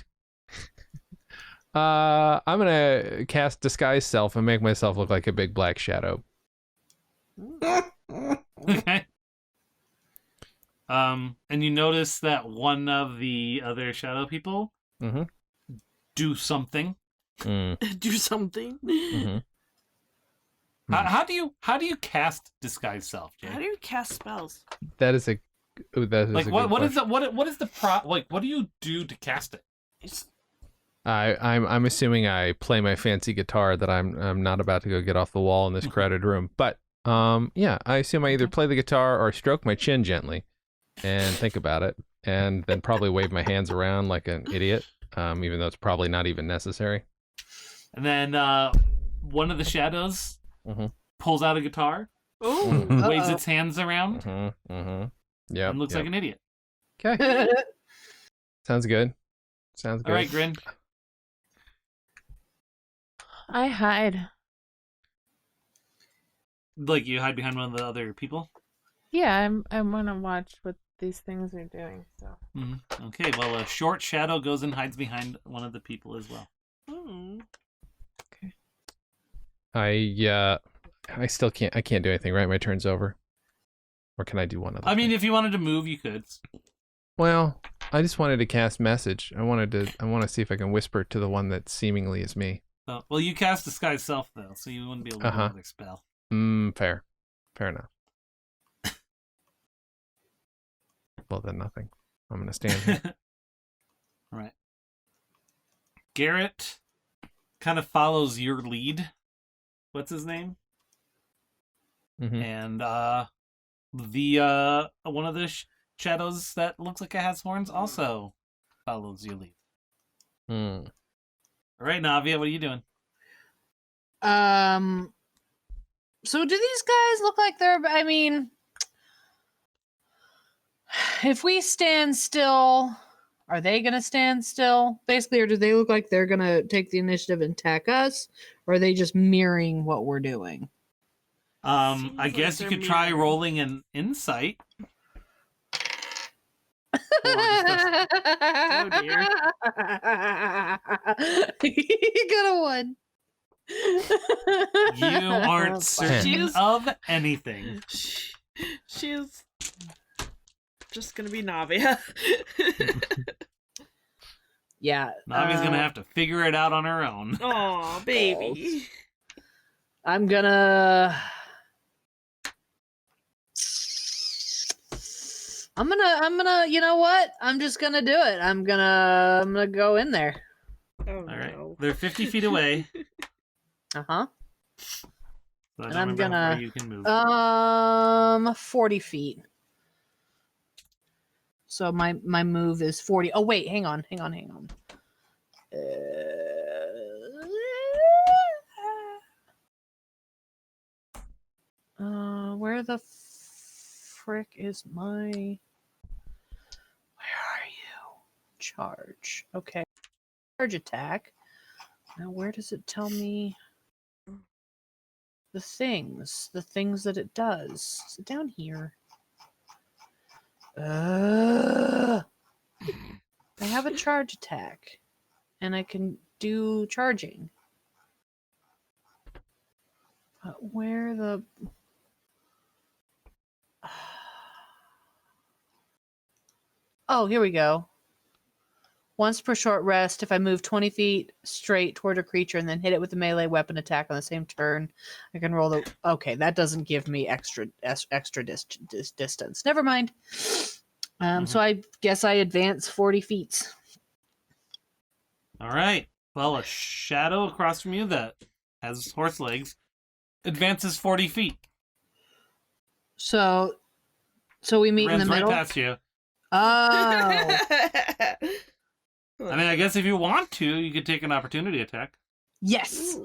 I'm gonna cast disguise self and make myself look like a big black shadow. Okay. And you notice that one of the other shadow people do something. Do something. How do you cast disguise self, Jay? How do you cast spells? That is a like a what good is question. what is the like what do you do to cast it? I'm assuming I play my fancy guitar that I'm not about to go get off the wall in this crowded room. But yeah, I assume I either play the guitar or stroke my chin gently and think about it, and then probably wave my hands around like an idiot, even though it's probably not even necessary. And then one of the shadows Mm-hmm. pulls out a guitar, Ooh. waves its hands around, Yeah. and looks like an idiot. Okay. Sounds good. Sounds good. All right, Grin. I hide. Like you hide behind one of the other people? Yeah, I want to watch what these things are doing. So. Mm-hmm. Okay, well, a short shadow goes and hides behind one of the people as well. Hmm. Okay. I still can't. I can't do anything. Right, my turn's over. Or can I do one other? I mean, thing? if you wanted to move, you could. Well, I just wanted to cast message. I want to see if I can whisper to the one that seemingly is me. Oh, well, you cast Disguise Self, though, so you wouldn't be able to do another spell. Fair. Fair enough. Well, then nothing. I'm going to stand here. All right. Garrett kind of follows your lead. What's his name? Mm-hmm. And the one of the shadows that looks like it has horns also follows your lead. Hmm. All right, Navia, what are you doing? So do these guys look like they're, I mean, if we stand still, are they going to stand still? Basically, or do they look like they're going to take the initiative and attack us? Or are they just mirroring what we're doing? I guess you could try rolling an insight. Oh dear. You got a 1. You aren't certain of anything. She's just gonna be Navia. Yeah. Navi's gonna have to figure it out on her own. Oh, baby. I'm gonna, you know what? I'm just gonna do it. I'm gonna go in there. Oh, All right. no. They're 50 feet away. Uh-huh. So I And don't I'm remember how far gonna, you can move. 40 feet. So my move is 40. Oh, wait, hang on. Where the frick is my... Where are you? Charge. Okay. Charge attack. Now, where does it tell me the things that it does? Is it down here? I have a charge attack, and I can do charging. But where the... Oh, here we go. Once per short rest, if I move 20 feet straight toward a creature and then hit it with a melee weapon attack on the same turn, I can roll the... Okay, that doesn't give me extra distance. Never mind. So I guess I advance 40 feet. All right. Well, a shadow across from you that has horse legs advances 40 feet. So we meet in the middle? Right past you. Oh. I mean, I guess if you want to, you could take an opportunity attack. Yes.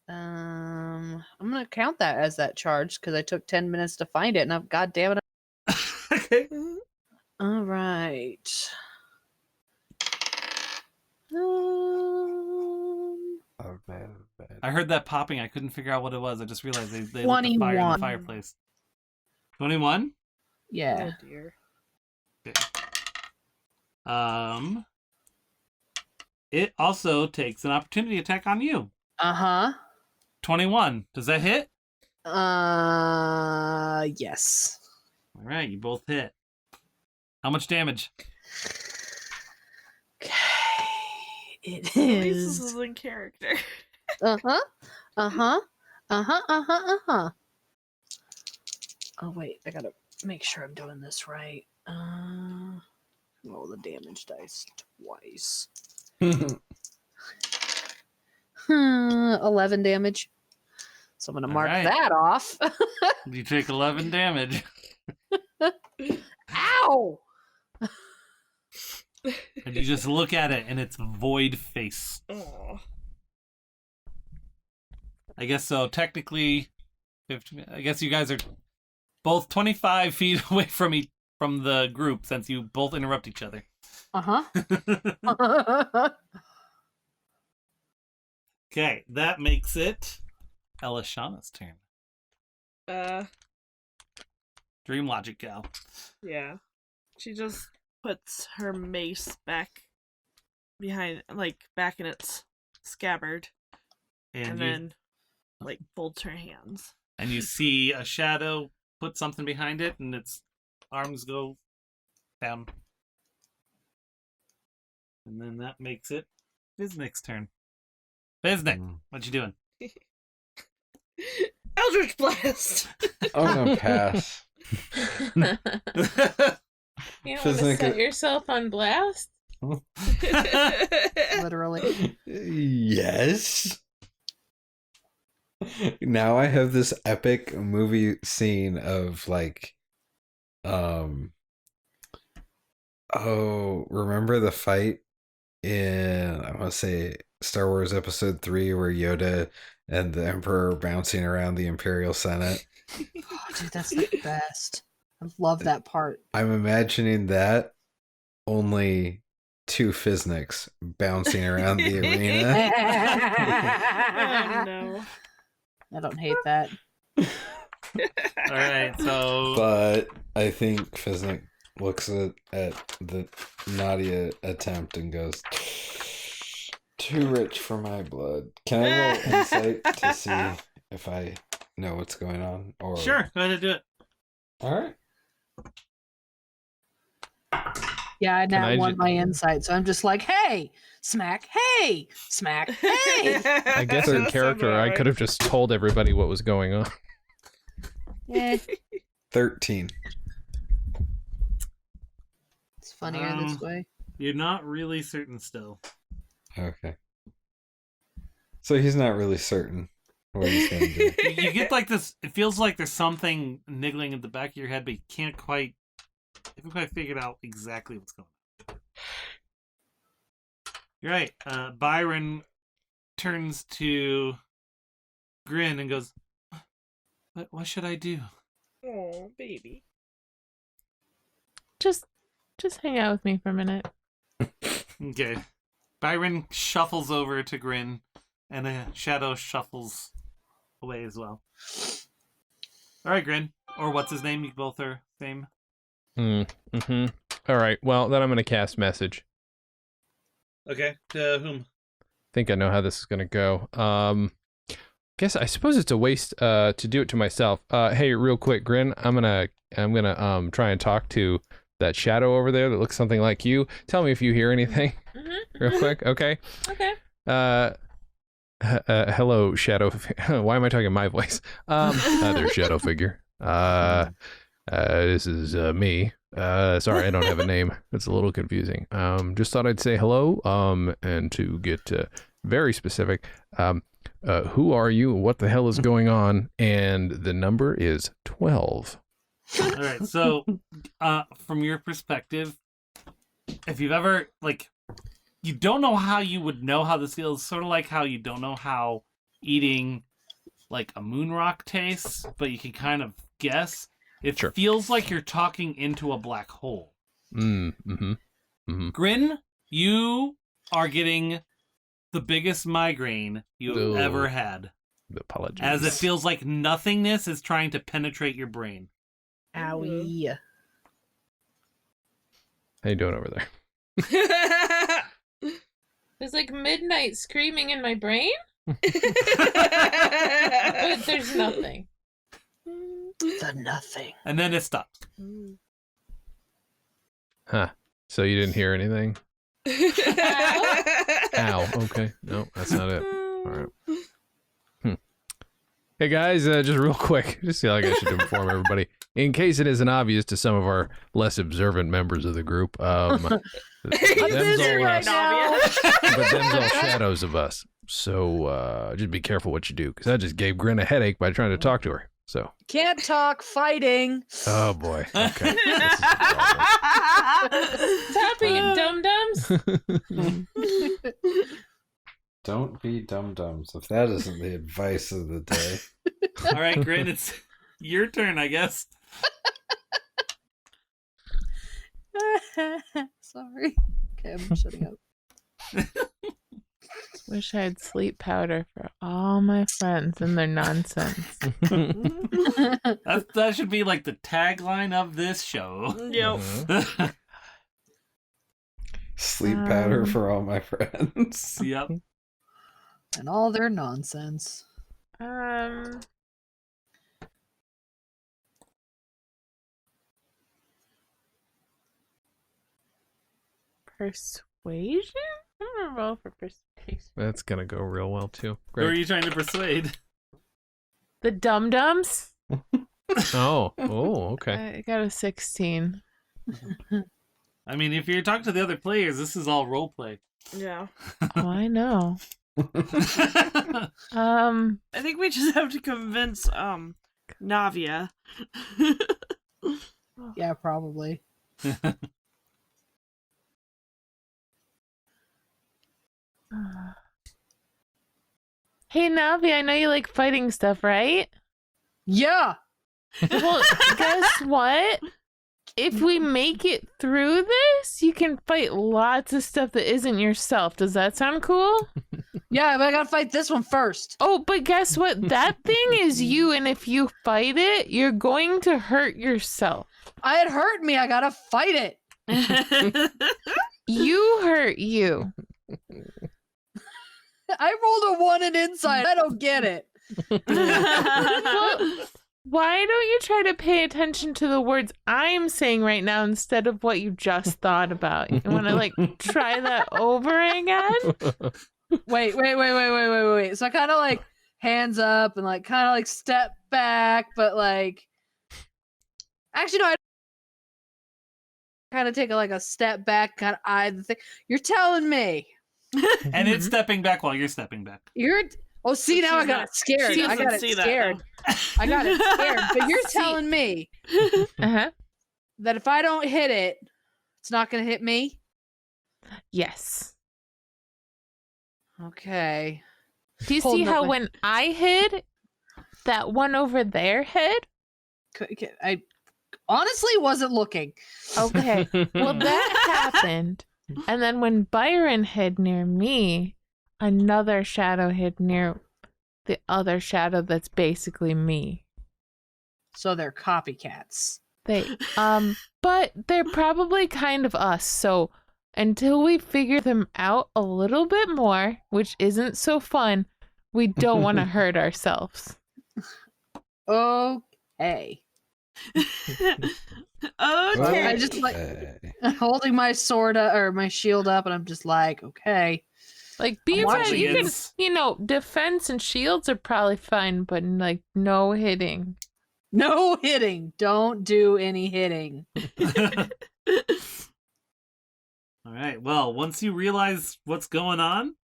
I'm gonna count that as that charge because I took 10 minutes to find it, and I've God damn it. Okay. All right. Oh man. I heard that popping. I couldn't figure out what it was. I just realized they lit the fire in the 21. fireplace. 21? Yeah. Oh dear. It also takes an opportunity attack on you. 21. Does that hit? Yes. All right, you both hit. How much damage? Okay. It At least this is. is in character. Oh wait, I gotta make sure I'm doing this right. Roll the damage dice twice. 11 damage. So I'm gonna mark that off. You take 11 damage. Ow! And you just look at it, and it's void face. Oh. I guess so. Technically, 50, I guess you guys are both 25 feet away from the group since you both interrupt each other. Okay, that makes it Elishana's turn. Dream logic gal. Yeah. She just puts her mace back behind, like, back in its scabbard. And then, like, folds her hands. And you see a shadow put something behind it, and its arms go down. And then that makes it Viznik's turn. Viznik, what you doing? Eldritch Blast! I'm gonna pass. You don't want to set yourself on blast? Literally. Yes. Now I have this epic movie scene of like, remember the fight in, I want to say, Star Wars Episode 3 where Yoda and the Emperor are bouncing around the Imperial Senate? Oh, dude, that's the best. I love that part. I'm imagining that, only two Fizniks bouncing around the arena. Oh, no. I don't hate that. Alright, so... But I think Fiznik looks at the Nadia attempt and goes, too rich for my blood. Can I roll insight to see if I know what's going on? Or... Sure, go ahead and do it. Alright. Yeah, I now I won my insight, so I'm just like, hey, smack, hey, smack, hey. I guess in character, I could have just told everybody what was going on. Yeah. 13. It's funnier this way. You're not really certain still. Okay. So he's not really certain what he's going to do. You get like this, it feels like there's something niggling at the back of your head, but you haven't quite figured out exactly what's going on. You're right. Byron turns to Grin and goes, what should I do? Oh, baby. Just hang out with me for a minute. Okay. Byron shuffles over to Grin, and a shadow shuffles away as well. Alright, Grin. Or what's his name? You both are same. Mm-hmm. All right. Well, then I'm going to cast message. Okay. To whom? Think I know how this is going to go. I suppose it's a waste to do it to myself. Hey, real quick, Grin, I'm gonna try and talk to that shadow over there that looks something like you. Tell me if you hear anything. Real quick, okay? Okay. Hello, shadow. Why am I talking my voice? There's shadow figure. This is me. Sorry, I don't have a name. It's a little confusing. Just thought I'd say hello. And to get very specific, who are you? What the hell is going on? And the number is 12. All right. So, from your perspective, if you've ever you don't know how you would know how this feels. Sort of like how you don't know how eating like a moon rock tastes, but you can kind of guess. It feels like you're talking into a black hole. Grin, you are getting the biggest migraine you've ever had. Apologies. As it feels like nothingness is trying to penetrate your brain. Owie. How you doing over there? There's like midnight screaming in my brain? But there's nothing. The nothing. And then it stops. Huh. So you didn't hear anything? Ow. Okay. No, that's not it. All right. Hey guys, just real quick, just feel like I should inform everybody, in case it isn't obvious to some of our less observant members of the group, them's all shadows of us. So just be careful what you do, because I just gave Grin a headache by trying to talk to her. So can't talk, fighting. Oh boy. Okay. Stop being dum-dums. Don't be dum-dums, if that isn't the advice of the day. All right, Grin, it's your turn, I guess. Sorry. Okay, I'm shutting up. Wish I had sleep powder for all my friends and their nonsense. That should be like the tagline of this show. Yep. Sleep powder for all my friends. Yep. And all their nonsense. Persuasion? I'm gonna roll for persuasion. That's gonna go real well too. Who are Great. you trying to persuade? The dum-dums? Oh, okay. I got a 16. I mean, if you're talking to the other players, this is all role play. Yeah. Oh, I know. I think we just have to convince Navia. Yeah, probably. Hey, Navi, I know you like fighting stuff, right? Yeah. Well, guess what? If we make it through this, you can fight lots of stuff that isn't yourself. Does that sound cool? Yeah, but I gotta fight this one first. Oh, but guess what? That thing is you, and if you fight it, you're going to hurt yourself. It hurt me. I gotta fight it. You hurt you. I rolled a 1 in insight. I don't get it. Well, why don't you try to pay attention to the words I'm saying right now instead of what you just thought about? You want to like try that over again? Wait. So I kind of like hands up and like kind of like step back, but like actually no, I kind of take a step back, kind of eye the thing. You're telling me. And it's stepping back while you're stepping back. Oh, see, now I got it scared. She I doesn't got it see that, scared. though. I got it scared. But you're telling me Uh-huh. that if I don't hit it, it's not going to hit me? Yes. Okay. Do you Hold see up, how wait. when I hid, that one over there hid? I honestly wasn't looking. Okay. Well, that happened. And then when Byron hid near me, another shadow hid near the other shadow that's basically me. So they're copycats. But they're probably kind of us. So until we figure them out a little bit more, which isn't so fun, we don't want to hurt ourselves. Okay. Okay. I just like holding my sword or my shield up, and I'm just like, okay. Like, be I'm afraid. watching You can, it. defense and shields are probably fine, but like no hitting. No hitting. Don't do any hitting. All right. Well, once you realize what's going on,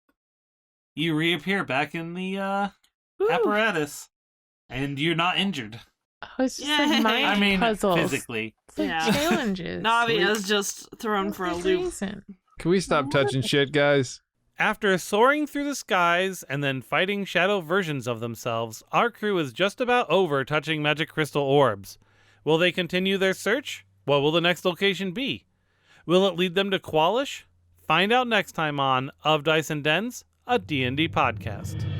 you reappear back in the apparatus, and you're not injured. Oh, it's just like mind I mean, puzzles. physically. It's like challenges. Navia's just thrown for a loop. Can we stop touching shit, guys? After soaring through the skies and then fighting shadow versions of themselves, our crew is just about over touching magic crystal orbs. Will they continue their search? What will the next location be? Will it lead them to Qualish? Find out next time on Of Dice and Dens, a D&D podcast.